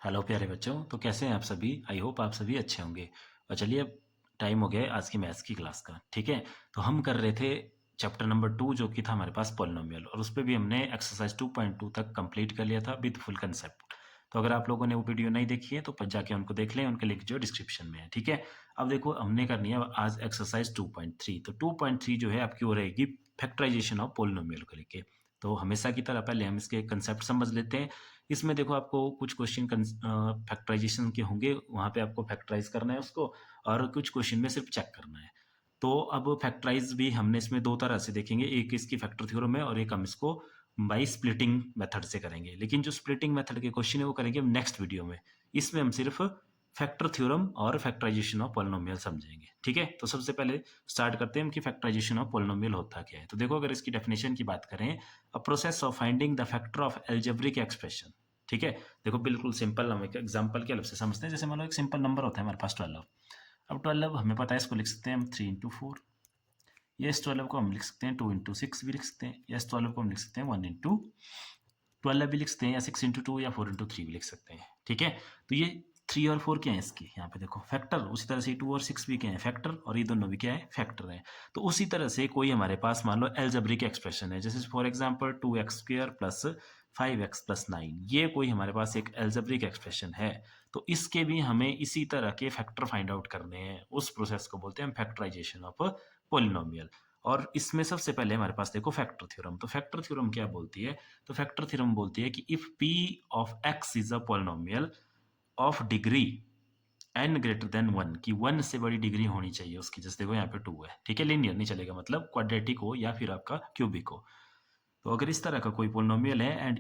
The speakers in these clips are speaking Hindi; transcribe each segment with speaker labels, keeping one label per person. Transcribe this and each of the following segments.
Speaker 1: हेलो प्यारे बच्चों। तो कैसे हैं आप सभी? आई होप आप सभी अच्छे होंगे। और चलिए अब टाइम हो गया है आज की मैथ्स की क्लास का। ठीक है, तो हम कर रहे थे चैप्टर नंबर 2 जो कि था हमारे पास पॉलिनोमियल, और उस पर भी हमने एक्सरसाइज 2.2 तक कंप्लीट कर लिया था विद फुल कंसेप्ट। तो अगर आप लोगों ने वो वीडियो नहीं देखी है तो जाके उनको देख लें, उनके लिंक जो डिस्क्रिप्शन में है। ठीक है, अब देखो हमने करनी है आज एक्सरसाइज 2.3। तो 2.3 जो है आपकी वो रहेगी फैक्टराइजेशन ऑफ पॉलिनोमियल को लेके। तो हमेशा की तरह पहले हम इसके कंसेप्ट समझ लेते हैं। इसमें देखो आपको कुछ क्वेश्चन फैक्टराइजेशन के होंगे, वहाँ पे आपको फैक्टराइज करना है उसको, और कुछ क्वेश्चन में सिर्फ चेक करना है। तो अब फैक्टराइज भी हमने इसमें दो तरह से देखेंगे, एक इसकी फैक्टर थ्योरम है और एक हम इसको बाई स्प्लिटिंग मेथड से करेंगे। लेकिन जो स्प्लिटिंग मेथड के क्वेश्चन है वो करेंगे हम नेक्स्ट वीडियो में। इसमें हम सिर्फ फैक्टर थ्योरम और फैक्टराइजेशन ऑफ पॉलिनोमियल समझेंगे। ठीक है, तो सबसे पहले स्टार्ट करते हैं हम कि फैक्टराइजेशन ऑफ पॉलिनोमियल होता क्या है। तो देखो अगर इसकी डेफिनेशन की बात करें, a process of finding the factor of algebraic expression. ठीक है, देखो बिल्कुल सिंपल, हम एक एग्जांपल के हेल्प से समझते हैं। जैसे मान लो एक सिंपल नंबर होता है हमारे पास 12। अब 12 हमें पता है, इसको लिख सकते हैं हम 3 into 4। या इस 12 को हम लिख सकते हैं 2 into 6 भी लिख सकते हैं, या इस 12 को हम लिख सकते हैं 1 into 12 भी लिख सकते हैं, या 6 into 2 या 4 into 3 भी लिख सकते हैं। ठीक है, तो ये 3 और 4 क्या है इसके, यहाँ पे देखो फैक्टर। उसी तरह से 2 और 6 भी क्या है, फैक्टर, और ये दोनों भी क्या है, फैक्टर है। तो उसी तरह से कोई हमारे पास मान लो एल्जेब्रिक एक्सप्रेशन है, जैसे for example 2x² plus 5x plus 9, ये कोई हमारे पास एक एल्जेब्रिक एक्सप्रेशन है। तो इसके भी हमें इसी तरह के फैक्टर फाइंड आउट करने हैं। उस प्रोसेस को बोलते हैं फैक्टराइजेशन ऑफ पॉलिनोमियल। और इसमें सबसे पहले हमारे पास देखो फैक्टर थ्योरम। तो फैक्टर थ्योरम क्या बोलती है? तो फैक्टर थ्योरम बोलती है कि if p of x is a polynomial of degree n greater than 1, कि 1 से बड़ी डिग्री होनी चाहिए उसकी। जैसे देखो यहाँ पे 2 है, ठीक है, लीनियर नहीं चलेगा, मतलब क्वाड्रेटिक हो या फिर आपका क्यूबिक हो। तो अगर इस तरह का कोई पोलिनोमियल है and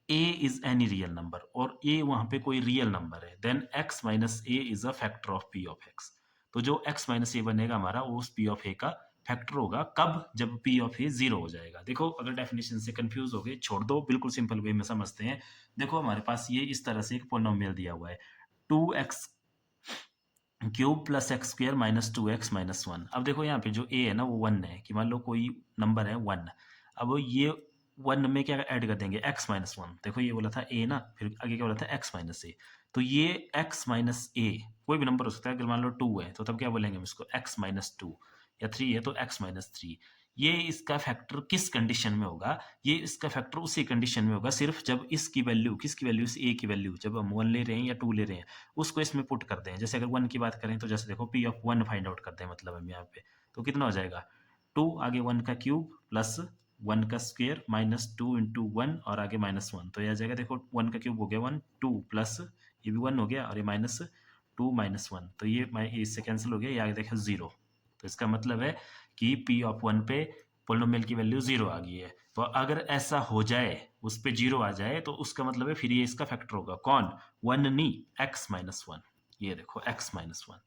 Speaker 1: a is any real number, और a वहां पे कोई रियल नंबर है, then x minus a is a factor of p of x। तो जो x माइनस a बनेगा हमारा, वो उस p ऑफ a का फैक्टर होगा। कब? जब p ऑफ a 0 हो जाएगा। देखो अगर डेफिनेशन से कंफ्यूज हो गए छोड़ दो, बिल्कुल सिंपल वे में समझते हैं। देखो हमारे पास ये इस तरह से एक पोलिनोमियल दिया हुआ है, 2x³ plus x² minus 2x minus 1। अब देखो यहाँ पे जो a है ना वो 1 है, कि मान लो कोई नंबर है 1। अब ये 1 में क्या ऐड कर देंगे, x माइनस 1। देखो ये बोला था a ना, फिर आगे क्या बोला था, x माइनस a। तो ये x माइनस a कोई भी नंबर हो सकता है। अगर मान लो 2 है तो तब क्या बोलेंगे हम इसको, x माइनस 2, या 3 है तो x माइनस 3। ये इसका फैक्टर किस कंडीशन में होगा? ये इसका फैक्टर उसी कंडीशन में होगा सिर्फ जब इसकी वैल्यू, किसकी वैल्यू, इस a की वैल्यू, जब हम 1 ले रहे हैं या 2 ले रहे हैं, उसको इसमें पुट करते हैं। जैसे अगर 1 की बात करें तो जैसे देखो p ऑफ 1 फाइंड आउट करते हैं, मतलब हम यहाँ पे, तो कितना हो जाएगा, 2 आगे 1 का क्यूब प्लस 1 का स्क्वायर माइनस 2 into 1 और आगे माइनस 1। तो यह आ जाएगा, देखो 1 का क्यूब हो गया 1, 2 प्लस ये भी 1 हो गया, और ये माइनस 2 माइनस 1, तो ये इससे कैंसिल हो गया, ये आगे देखो 0। तो इसका मतलब है कि p ऑफ 1 पे पोलिनोमियल की वैल्यू 0 आ गई है। तो अगर ऐसा हो जाए, उस पे 0 आ जाए, तो उसका मतलब है फिर ये इसका फैक्टर होगा। कौन? 1 नहीं, x माइनस 1। ये देखो x माइनस 1,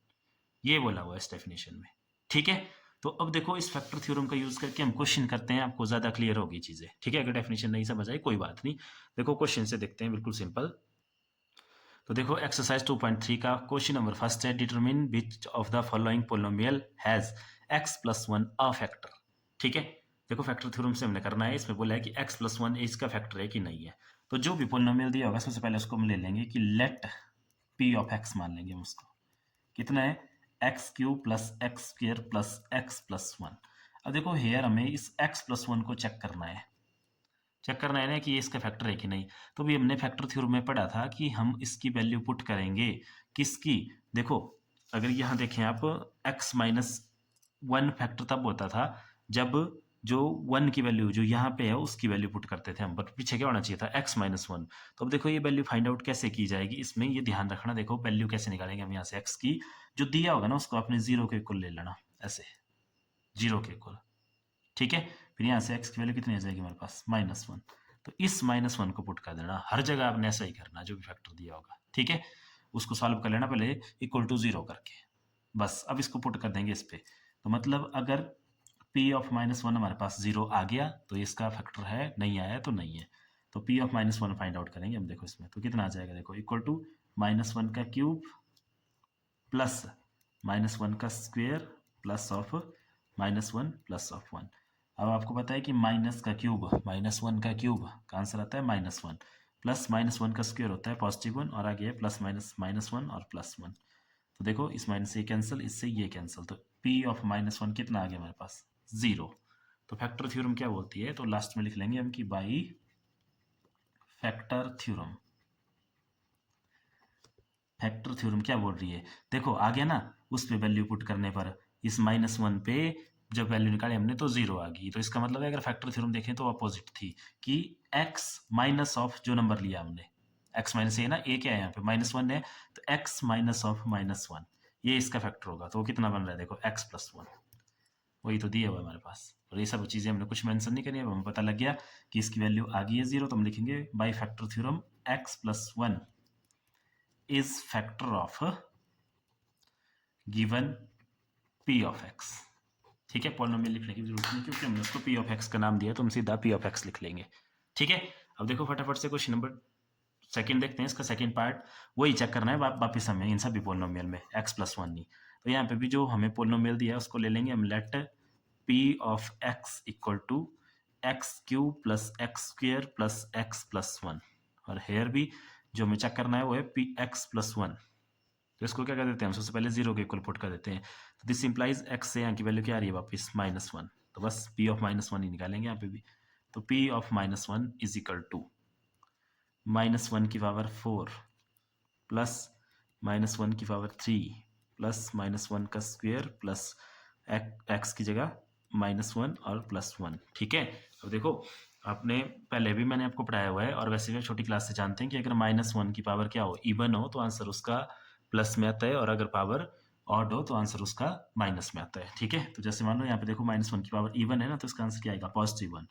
Speaker 1: ये बोला हुआ है इस डेफिनेशन में। ठीक है, तो अब देखो इस फैक्टर थ्योरम का यूज करके हम क्वेश्चन करते हैं, आपको ज्यादा क्लियर होगी चीजें। ठीक है, अगर डेफिनेशन नहीं समझ आई कोई बात नहीं, देखो क्वेश्चन से देखते हैं, बिल्कुल सिंपल। तो देखो एक्सरसाइज 2.3 का क्वेश्चन नंबर फर्स्ट है, determine which of the following polynomial has x plus 1 a factor. ठीक है, देखो फैक्टर थ्योरम से हमने करना है। इसमें बोला है कि x प्लस 1 इसका फैक्टर है कि नहीं है। तो जो भी पोलिनोमियल दिया होगा सबसे पहले उसको हम ले लेंगे कि लेट p ऑफ x मान लेंगे हम उसको। कितना है, x³ plus x² plus x plus 1। अब देखो हेयर हमें इस x प्लस 1 को चेक करना है, चेक करना है ना कि ये इसका फैक्टर है कि नहीं। तो भी हमने फैक्टर थ्योरम में पढ़ा था कि हम इसकी वैल्यू पुट करेंगे, किसकी, देखो अगर यहाँ देखें आप, x माइनस 1 फैक्टर तब होता था जब जो 1 की वैल्यू जो यहाँ पे है उसकी वैल्यू पुट करते थे हम, बट पीछे क्या होना चाहिए था, x माइनस 1। तो अब देखो ये वैल्यू फाइंड आउट कैसे की जाएगी, इसमें ये ध्यान रखना। देखो वैल्यू कैसे निकालेंगे हम यहाँ से, x की जो दिया होगा ना उसको आपने 0 के इक्वल ले लेना, ऐसे 0 के इक्वल। ठीक है, फिर यहाँ से x की वैल्यू कितनी आ जाएगी हमारे पास, -1। तो इस -1 को पुट कर देना, हर जगह आपने ऐसा ही करना जो भी फैक्टर दिया होगा। ठीक है, उसको सॉल्व कर लेना पहले इक्वल टू 0 करके, बस। अब इसको पुट कर देंगे इस पे। तो मतलब अगर p ऑफ -1 हमारे पास 0 आ गया तो इसका फैक्टर है, नहीं आया तो नहीं है। तो p ऑफ -1 फाइंड आउट करेंगे हम। देखो इसमें तो कितना आ जाएगा, देखो इक्वल टू -1 का क्यूब प्लस -1 का square plus of -1 plus of 1। अब आपको पता है कि माइनस का क्यूब, -1 का क्यूब का आंसर आता है -1, प्लस माइनस वन का स्क्वायर होता है पॉजिटिव वन, और आगे है प्लस माइनस माइनस वन और प्लस वन। तो देखो इस माइनस से कैंसिल, इससे ये कैंसिल, तो पी ऑफ माइनस वन कितना आ गया हमारे पास? 0। तो फैक्टर थ्योरम क्या बोलती है? तो लास्ट में लिख लेंगे हम कि by factor theorem. Factor theorem क्या बोल रही है? देखो आ गया ना, उस पे वैल्यू पुट करने पर इस माइनस वन पे जब वैल्यू निकाली हमने तो 0 आ गई। तो इसका मतलब है अगर फैक्टर थ्योरम देखें तो अपोजिट थी कि x माइनस ऑफ जो नंबर लिया हमने, x माइनस ए ना, ए क्या है यहाँ पे माइनस वन है, तो x minus of minus one ये इसका फैक्टर होगा। तो वो कितना बन रहा है? देखो x प्लस वन, वही तो दिया हुआ है हमारे पास। और ये सब चीज़ें हमने कुछ मेंशन नहीं करी, अब हमें पता लग गया कि इसकी वैल्यू आ गई है 0। तो हम लिखेंगे by factor theorem x plus one is factor of given p of x। ठीक है, पॉलिनोमियल लिखने की जरूरत नहीं क्योंकि हमने उसको p ऑफ x का नाम दिया, तो हम सीधा p ऑफ x लिख लेंगे। ठीक है, अब देखो फटाफट से क्वेश्चन नंबर सेकंड देखते हैं। इसका सेकंड पार्ट वही चेक करना है वापस हमें इन सभी पोलिनोमियल में x प्लस वन नहीं। तो यहाँ पे भी जो हमें पोलिनोमियल दिया है उसको ले लेंगे हम, let p of x equal to X cube plus X square plus x plus one. और हेयर भी जो हमें चेक करना है वो है पी एक्स प्लस वन। तो इसको क्या कर देते हैं हम? सबसे पहले 0 के इक्वल पुट कर देते हैं। तो दिस इंप्लाइज x से यहाँ की वैल्यू क्या आ रही है वापस? Minus one. तो बस p ऑफ माइनस वन ही निकालेंगे यहाँ पे भी। तो p of minus one is equal to minus one की पावर 4 प्लस माइनस वन की पावर 3 प्लस माइनस वन का स्क्वेयर प्लस एक्स की जगह माइनस वन और प्लस वन। ठीक है, अब देखो आपने पहले भी मैंने आपको पढ़ाया हुआ है और वैसे भी छोटी क्लास से जानते हैं कि अगर माइनस वन की पावर क्या हो? इवन हो तो आंसर उसका प्लस में आता है, और अगर पावर ऑड हो तो आंसर उसका माइनस में आता है। ठीक है, तो जैसे मान लो यहाँ पे देखो माइनस वन की पावर इवन है ना, तो इसका आंसर क्या आएगा? Positive one.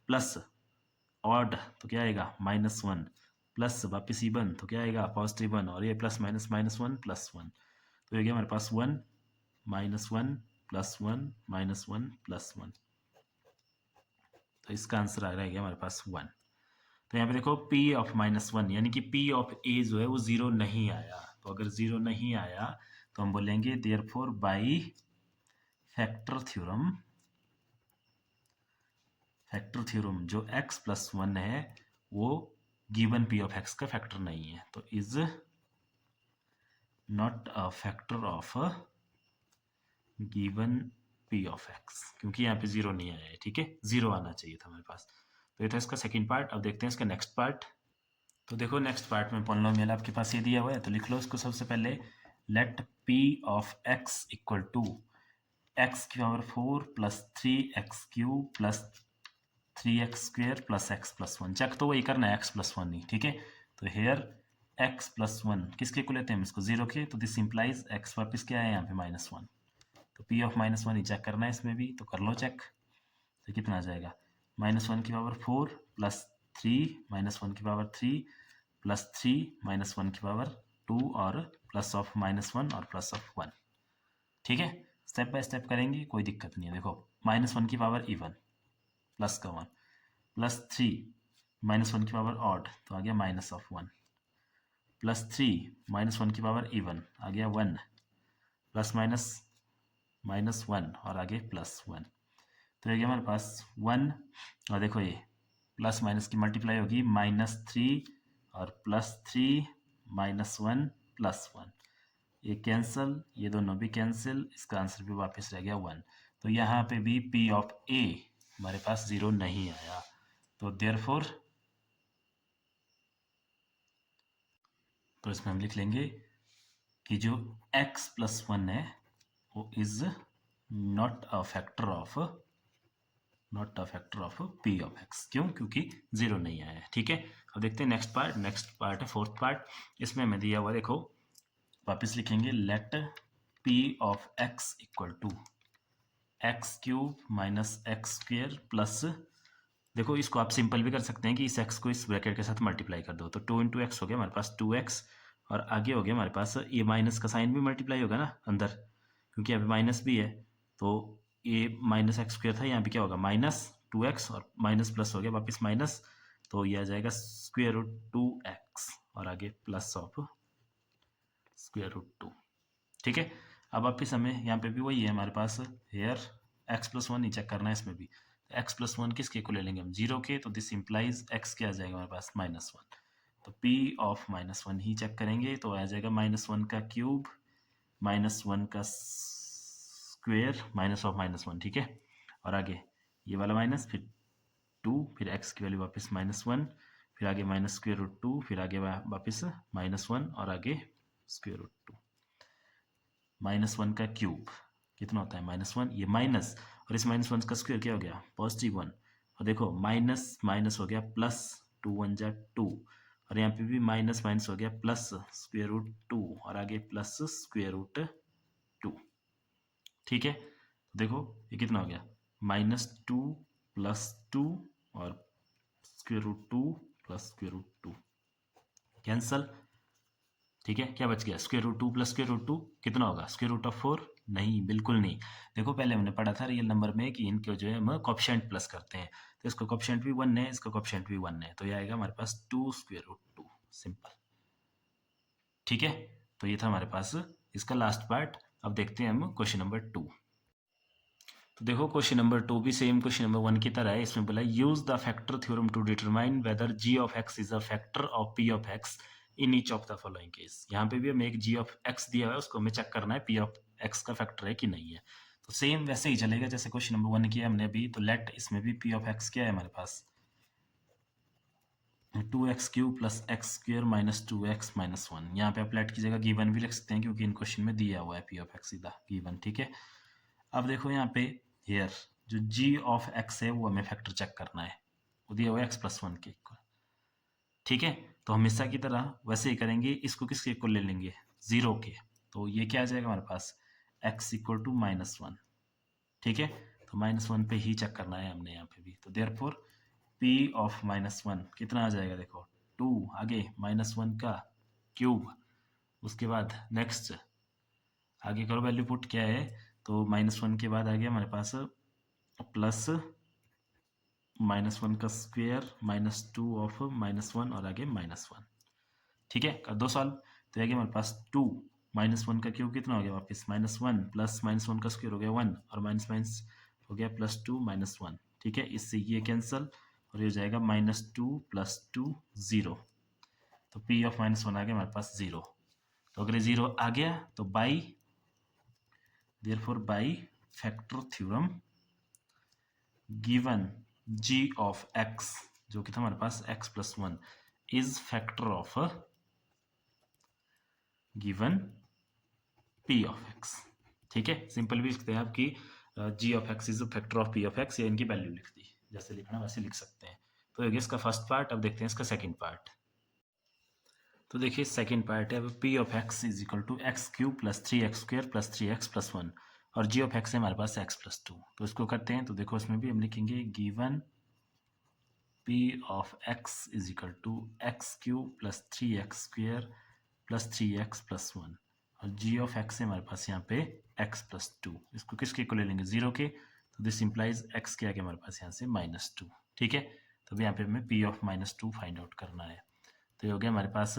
Speaker 1: प्लस ऑड तो क्या आएगा? Minus one. प्लस वापिस इवन तो क्या आएगा? Positive one. और ये plus minus minus one plus one, तो ये गया हमारे पास one minus one plus one minus one plus one. तो इसका आंसर आ गया हमारे पास वन। तो यहाँ पे देखो p ऑफ माइनस वन यानी कि p ऑफ a जो है वो 0 नहीं आया। तो अगर 0 नहीं आया तो हम बोलेंगे therefore by factor theorem, factor theorem जो x प्लस वन है वो गिवन p ऑफ x का फैक्टर नहीं है, तो is not a factor of given p of x, क्योंकि यहाँ पे 0 नहीं आया है। ठीक है, 0 आना चाहिए था हमारे पास। तो ये था इसका सेकंड पार्ट। अब देखते हैं इसका नेक्स्ट पार्ट। तो देखो नेक्स्ट पार्ट में पॉलिनोमियल आपके पास ये दिया हुआ है, तो लिख लो इसको सबसे पहले, let p of x equal to x की power 4 plus three x cube plus three x square plus x plus one. Check तो वही करना है एक्स प्लस वन ही। ठीक है, तो हेयर एक्स प्लस वन किसके को लेते हैं हम? इसको 0 के, तो दिस इंप्लाइज एक्स वापिस क्या है यहाँ पे? Minus one. तो p ऑफ माइनस वन ही चेक करना है इसमें भी, तो कर लो चेक। तो कितना आ जाएगा? माइनस वन की power 4 plus three minus one की power 3 plus three minus one की पावर 2 और प्लस ऑफ माइनस वन और प्लस ऑफ वन। ठीक है, स्टेप बाय स्टेप करेंगे, कोई दिक्कत नहीं है। देखो माइनस वन की पावर इवन प्लस का one plus three minus one की पावर ऑड तो आ गया minus of one plus three minus one की पावर इवन आ गया one plus minus minus one और आगे प्लस वन। तो ये गया हमारे पास वन, और देखो ये प्लस माइनस की मल्टीप्लाई होगी माइनस थ्री और plus three minus one plus one, ये कैंसिल, ये दोनों भी कैंसिल, इसका आंसर भी वापस रह गया वन। तो यहाँ पे भी p ऑफ a हमारे पास 0 नहीं आया। तो देयरफॉर तो इसमें हम लिख लेंगे कि जो x प्लस वन है वो is not a factor of p of x। क्यों? क्योंकि 0 नहीं आया है। ठीक है, अब देखते हैं नेक्स्ट पार्ट। नेक्स्ट पार्ट है फोर्थ पार्ट। इसमें हमें दिया हुआ देखो, वापस लिखेंगे let p of x equal to X cube minus X square plus, देखो इसको आप सिंपल भी कर सकते हैं कि इस x को इस ब्रैकेट के साथ मल्टीप्लाई कर दो, तो 2 इंटू एक्स हो गया हमारे पास 2x, और आगे हो गया हमारे पास ये माइनस का साइन भी मल्टीप्लाई होगा ना अंदर, क्योंकि यहाँ पे माइनस भी है। तो ये माइनस एक्स स्क्वेयर था, यहाँ पे क्या होगा? माइनस 2x और माइनस प्लस हो गया वापस माइनस, तो ये आ जाएगा स्क्वेयर रूट 2x और आगे प्लस ऑफ स्क्वेयर रूट 2। ठीक है, अब वापिस हमें यहाँ पे भी वही है हमारे पास, हेयर एक्स प्लस वन ही चेक करना है इसमें भी। एक्स प्लस वन किसके को ले लेंगे हम? 0 के, तो दिस इंप्लाइज एक्स क्या आ जाएगा हमारे पास? Minus one. तो p ऑफ -1 ही चेक करेंगे तो आ जाएगा -1 का क्यूब -1 का स्क्वेयर माइनस ऑफ -1, ठीक है। और आगे ये वाला माइनस, फिर 2, फिर x की वैल्यू वापस -1, फिर आगे -√2, फिर आगे वापस -1 और आगे √2। -1 का क्यूब कितना होता है -1, ये माइनस और इस -1 का स्क्वायर क्या हो गया +1। और देखो माइनस माइनस हो गया प्लस, 2 1 जा 2, और यहाँ पे भी माइनस माइनस हो गया प्लस √2 और आगे प्लस √2, ठीक है। तो देखो ये कितना हो गया -2 +2 और √2 +√2 कैंसल, ठीक है। क्या बच गया √2 +√2 कितना होगा √4? नहीं, बिल्कुल नहीं। देखो पहले हमने पढ़ा था रियल नंबर में कि इनके जो है हम कोएफिशिएंट प्लस करते हैं, तो इसका कोएफिशिएंट भी 1 है, इसका कोएफिशिएंट भी 1 है, तो ये आएगा हमारे पास 2 √2, सिंपल, ठीक है। तो ये था हमारे पास इसका लास्ट पार्ट। अब देखते हैं हम क्वेश्चन नंबर 2। तो देखो क्वेश्चन नंबर 2 भी सेम क्वेश्चन नंबर 1 की तरह है। इसमें बोला use the factor theorem to determine whether g of x is a factor of p of x in each of the following case. यहाँ पे भी हमें एक g ऑफ x दिया हुआ है, उसको हमें चेक करना है p ऑफ x का फैक्टर है कि नहीं है। तो सेम वैसे ही चलेगा जैसे क्वेश्चन नंबर 1 किया हमने अभी। तो लेट इसमें भी p ऑफ x क्या है हमारे पास 2x³ plus x² minus 2x minus 1। यहाँ पे आप लेट की जगह गिवन भी लिख सकते हैं क्योंकि इन क्वेश्चन में दिया हुआ है p ऑफ x सीधा गिवन, ठीक है। अब देखो यहाँ पे हियर जो g ऑफ x है वो हमें फैक्टर चेक करना है, वो दिया हुआ है x+1 के इक्वल, ठीक है। तो हमेशा की तरह वैसे ही करेंगे, इसको किसके इक्वल ले लेंगे 0 के, तो ये क्या आ जाएगा हमारे पास x इक्वल टू -1, ठीक है। तो -1 पे ही चेक करना है हमने यहाँ पे भी। तो देयरफॉर p ऑफ -1 कितना आ जाएगा देखो 2, आगे -1 का क्यूब, उसके बाद नेक्स्ट आगे करो वैल्यू पुट क्या है, तो -1 के बाद आ गया हमारे पास प्लस -1 का स्क्वायर -2 ऑफ -1 और आगे -1, ठीक है। कर दो सॉल्व, तो आगे हमारे पास 2 -1 का क्यूब कितना हो गया वापस -1 प्लस -1 का स्क्वायर हो गया 1 और माइनस माइनस हो गया +2 -1, ठीक है। इससे ये कैंसल और ये हो जाएगा -2 +2 0। तो p ऑफ -1 आ गया हमारे पास 0। तो अगर 0 आ गया तो by therefore by factor theorem given g of x जो कि था हमारे पास x+1 is factor of given p of x, ठीक है। सिंपल भी लिखते हैं आप कि g of x is factor of p of x, या इनकी वैल्यू लिख दी, जैसे लिखना वैसे लिख सकते हैं। तो ये इसका फर्स्ट पार्ट। अब देखते हैं इसका सेकंड पार्ट। तो देखिए सेकंड पार्ट है p of x is equal to x³ plus 3x² plus 3x plus 1 और g ऑफ x है हमारे पास x+2। तो इसको करते हैं, तो देखो इसमें भी हम लिखेंगे given p of x is equal to x³ plus 3x² plus 3x plus 1 और g ऑफ x है हमारे पास यहाँ पे x+2। इसको किसके को ले लेंगे 0 के, तो दिस इंप्लाइज x के आगे हमारे पास यहाँ से -2, ठीक है। तो यहाँ पे हमें p ऑफ -2 फाइंड आउट करना है। तो ये हो गया हमारे पास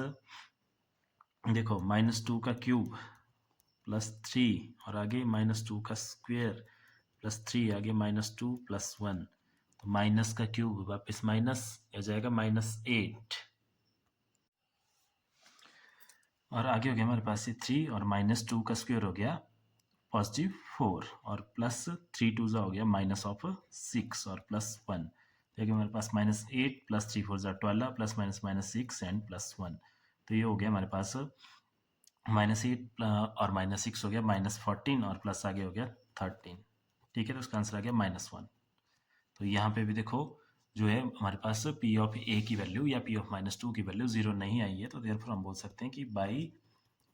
Speaker 1: देखो -2 का क्यूब प्लस 3 और आगे -2 का स्क्वायर प्लस 3 आगे -2 प्लस 1, तो माइनस का क्यूब वापस माइनस आ जाएगा -8 और आगे हो गया हमारे पास ये 3 और -2 का स्क्वायर हो गया +4 और प्लस 3 2 हो गया -6 और प्लस 1, देखिए हमारे पास -8 प्लस 3 4 12 प्लस -6 एंड प्लस 1। तो ये हो गया हमारे पास -8 और -6 हो गया -14 और प्लस आगे हो गया 13, ठीक है। तो उसका आंसर आ गया -1। तो यहाँ पे भी देखो जो है हमारे पास p ऑफ a की वैल्यू या p ऑफ -2 की वैल्यू 0 नहीं आई है, तो देयरफॉर हम बोल सकते हैं कि by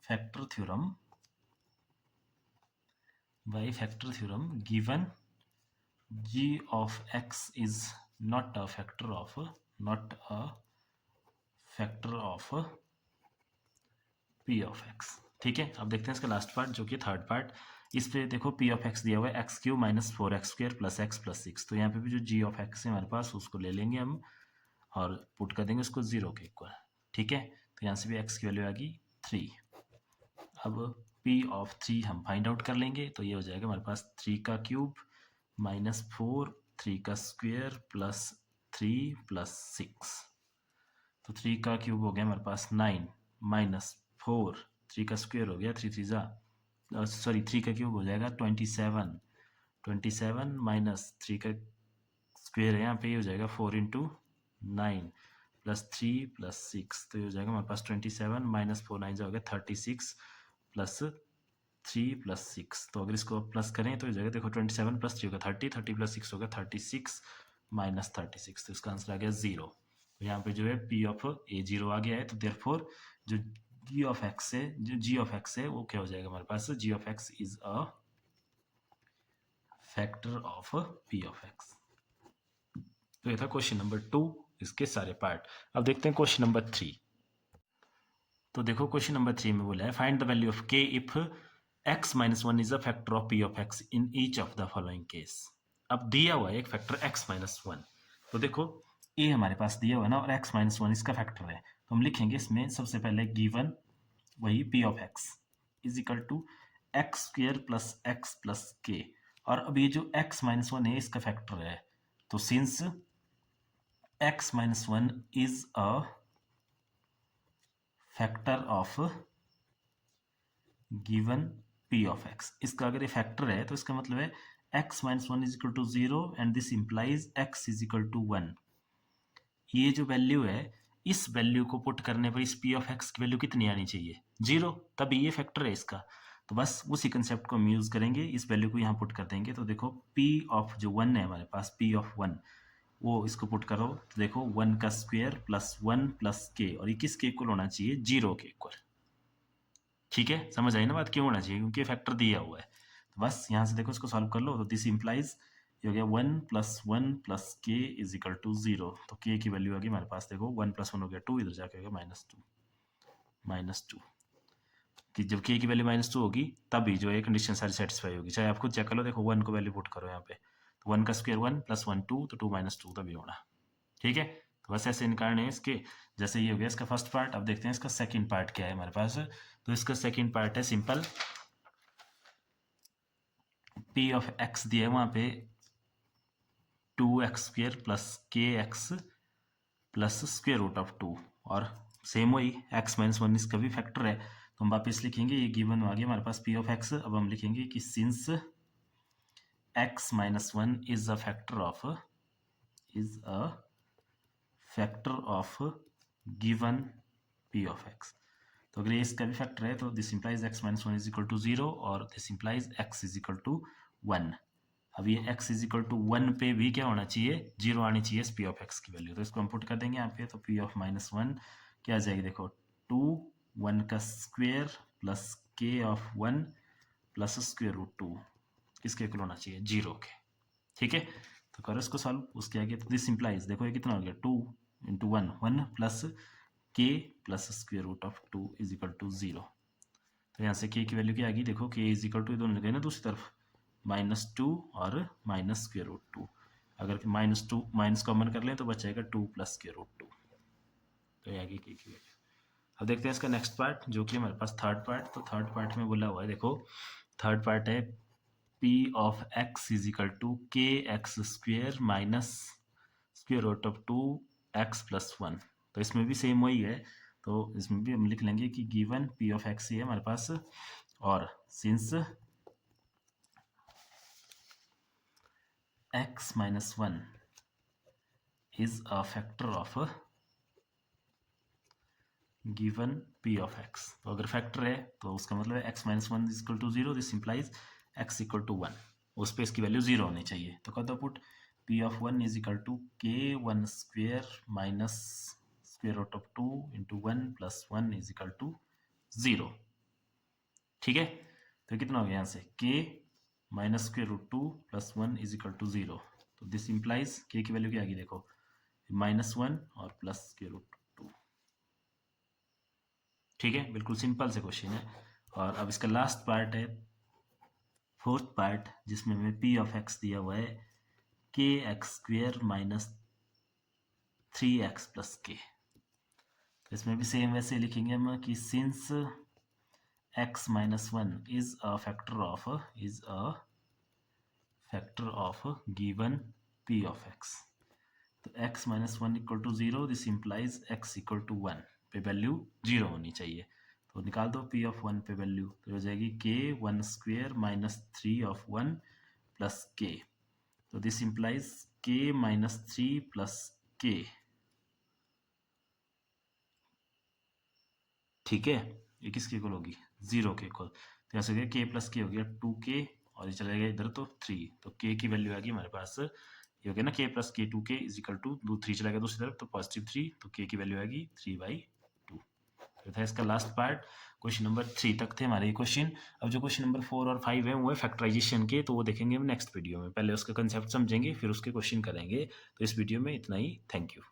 Speaker 1: factor theorem given g of x is not a factor of p of x, ठीक है। अब देखते हैं इसका लास्ट पार्ट जो कि थर्ड पार्ट। इस पे देखो p ऑफ x दिया हुआ है x³ minus 4x² plus x plus 6। तो यहाँ पे भी जो g ऑफ x है हमारे पास उसको ले लेंगे हम और पुट कर देंगे उसको 0 के इक्वल, ठीक है। तो यहाँ से भी x की वैल्यू आ गई 3। अब p ऑफ 3 हम फाइंड आउट कर लेंगे, तो ये हो जाएगा हमारे पास 3 का क्यूब -4 3 का स्क्वायर प्लस 3 प्लस 6। तो 3 का क्यूब हो गया हमारे पास 9 माइनस 4, 3 का स्क्वायर हो गया 3 3 जा, सॉरी 3 का क्यूब हो जाएगा 27, 27 माइनस 3 का स्क्वायर है यहाँ पे, ये हो जाएगा 4 इंटू 9 प्लस 3 प्लस 6, तो ये हो जाएगा हमारे पास 27 माइनस 4 9 हो गया 36 प्लस 3 प्लस 6, तो अगर इसको प्लस करें तो हो जाएगा, देखो 27 प्लस 3 होगा 30, 30 प्लस 6 होगा 36 माइनस 36, तो इसका आंसर आ गया 0। तो यहाँ पे जो है पी ऑफ ए 0 आ गया है, तो देयरफॉर जो जी ऑफ एक्स है, जो जी ऑफ एक्स है वो क्या हो जाएगा हमारे पास, g of x is a factor of p of x. तो ये था क्वेश्चन नंबर 2, इसके सारे पार्ट। अब देखते हैं क्वेश्चन नंबर 3। तो देखो क्वेश्चन नंबर 3 में बोला है फाइंड द वैल्यू ऑफ के if x minus 1 is a factor of p of x in each of the following case. अब दिया हुआ है एक फैक्टर x माइनस 1, तो देखो a हमारे पास दिया हुआ है ना, और x माइनस 1 इसका फैक्टर है, तो हम लिखेंगे इसमें सबसे पहले गिवन वही p of x is equal to x square plus x plus k, और अब ये जो x माइनस 1 है इसका फैक्टर है, तो since x minus 1 is a factor of given p of x, इसका अगर ये फैक्टर है तो इसका मतलब है x minus 1 is equal to 0 and this implies x is equal to 1। ये जो वैल्यू है, इस वैल्यू को पुट करने पर इस p ऑफ x की वैल्यू कितनी आनी चाहिए, 0, तभी ये फैक्टर है इसका। तो बस उसी कंसेप्ट को हम यूज करेंगे, इस वैल्यू को यहाँ पुट कर देंगे, तो देखो p ऑफ जो 1 है हमारे पास, p ऑफ 1 वो इसको पुट करो, तो देखो 1 का स्क्वायर प्लस 1 प्लस के, और ये किसके इक्वल होना चाहिए, 0 के इक्वल। ठीक है, समझ आई ना बात, क्यों होना चाहिए, क्योंकि फैक्टर दिया हुआ है। तो बस यहाँ से देखो इसको सॉल्व कर लो, तो दिस इंप्लाइज ये हो गया 1 प्लस 1 प्लस के इज इक्वल टू 0, तो के की वैल्यू आ गई हमारे पास, देखो 1 प्लस 1 हो गया 2, इधर जाके हो गया -2 कि जब के की वैल्यू -2 होगी तभी जो है कंडीशन सारी सेटिस्फाई होगी, चाहे आप खुद चेक कर लो, देखो 1 को वैल्यू पुट करो यहाँ पे, तो 1 का स्क्वायर 1 प्लस 1 2, तो 2 -2 तभी होना। ठीक है, तो बस ऐसे निकालने हैं इसके, जैसे ये हो गया इसका फर्स्ट पार्ट। अब देखते हैं इसका सेकंड पार्ट क्या है हमारे पास, तो इसका सेकंड पार्ट है सिंपल, p ऑफ x दिया है वहाँ पे 2x square plus k x plus square root of 2, और सेम वही x माइनस 1 इसका भी फैक्टर है, तो हम वापस लिखेंगे, ये गिवन आ गया हमारे पास p ऑफ x। अब हम लिखेंगे कि since x minus 1 is a factor of given p of x, तो अगर ये इसका भी फैक्टर है तो this implies x minus 1 is equal to 0 और this implies x is equal to 1। अब ये x इज इक्वल टू 1 पे भी क्या होना चाहिए, 0 आनी चाहिए इस p ऑफ x की वैल्यू, तो इसको हम पुट कर देंगे यहाँ पे, तो p ऑफ माइनस 1 क्या आ जाएगी, देखो 2 1 का square plus k of 1 plus square root 2, किसके इक्वल होना चाहिए, 0 के। ठीक है, तो करो इसको सॉल्व, उसके आगे तो दिस इंप्लाइज देखो ये कितना हो गया 2 into 1 1 plus k plus square root of 2 is equal to 0, तो यहाँ से के की वैल्यू क्या आ गई, देखो के इज इक्वल टू, दोनों गए ना दूसरी तरफ, -2 और माइनस स्क्वेयर रूट 2, अगर -2 माइनस कॉमन कर लें तो बचेगा 2 प्लस स्क्वेयर रूट 2, तो ये आ गई के की वैल्यू। अब देखते हैं इसका नेक्स्ट पार्ट जो कि हमारे पास थर्ड पार्ट, तो थर्ड पार्ट में बोला हुआ है, देखो थर्ड पार्ट है p of x is equal to k x square minus square root of 2x plus 1, तो इसमें भी सेम वही है, तो इसमें भी हम लिख लेंगे कि गिवन p ऑफ x ही है हमारे पास, और since x minus 1 is a factor of given p of x, तो अगर फैक्टर है तो उसका मतलब है x minus 1 is equal to 0, this implies x equal to 1, उस पर इसकी वैल्यू 0 होनी चाहिए, तो कर दो put p of 1 is equal to k 1 square minus square root of 2 into 1 plus 1 is equal to 0। ठीक है, तो कितना हो गया यहाँ से k minus square root 2 plus 1 is equal to 0, तो दिस इंप्लाइज k की वैल्यू क्या आ गई, देखो -1 और प्लस स्क्वेयर रूट 2। ठीक है, बिल्कुल सिंपल से क्वेश्चन है। और अब इसका लास्ट पार्ट है फोर्थ पार्ट, जिसमें हमें p ऑफ x दिया हुआ है के x square minus 3x plus के, तो इसमें भी सेम वैसे लिखेंगे हम कि since x minus 1 is a factor of given p of x, तो x minus one equal to zero, this implies x equal to one पे वैल्यू जीरो होनी चाहिए। तो निकाल दो p ऑफ वन पे वैल्यू, तो हो जाएगी k one square minus three of one plus k। तो this implies k minus three plus k। ठीक है, ये किसके इक्वल होगी, जीरो के इक्वल। तो ऐसे हो गया k प्लस के हो गया टू के, और ये चला गया इधर तो थ्री, तो k की वैल्यू आ गई हमारे पास, ये हो गया ना k प्लस के टू के इज इक्वल टू थ्री चला गया दूसरी तरफ, तो पॉजिटिव थ्री, तो k की वैल्यू आएगी 3/2। तो था इसका लास्ट पार्ट। क्वेश्चन नंबर 3 तक थे हमारे ये क्वेश्चन। अब जो क्वेश्चन नंबर 4 और 5 है वो है फैक्टराइजेशन के, तो वो देखेंगे हम नेक्स्ट वीडियो में। पहले उसका कंसेप्ट समझेंगे, फिर उसके क्वेश्चन करेंगे। तो इस वीडियो में इतना ही। Thank you.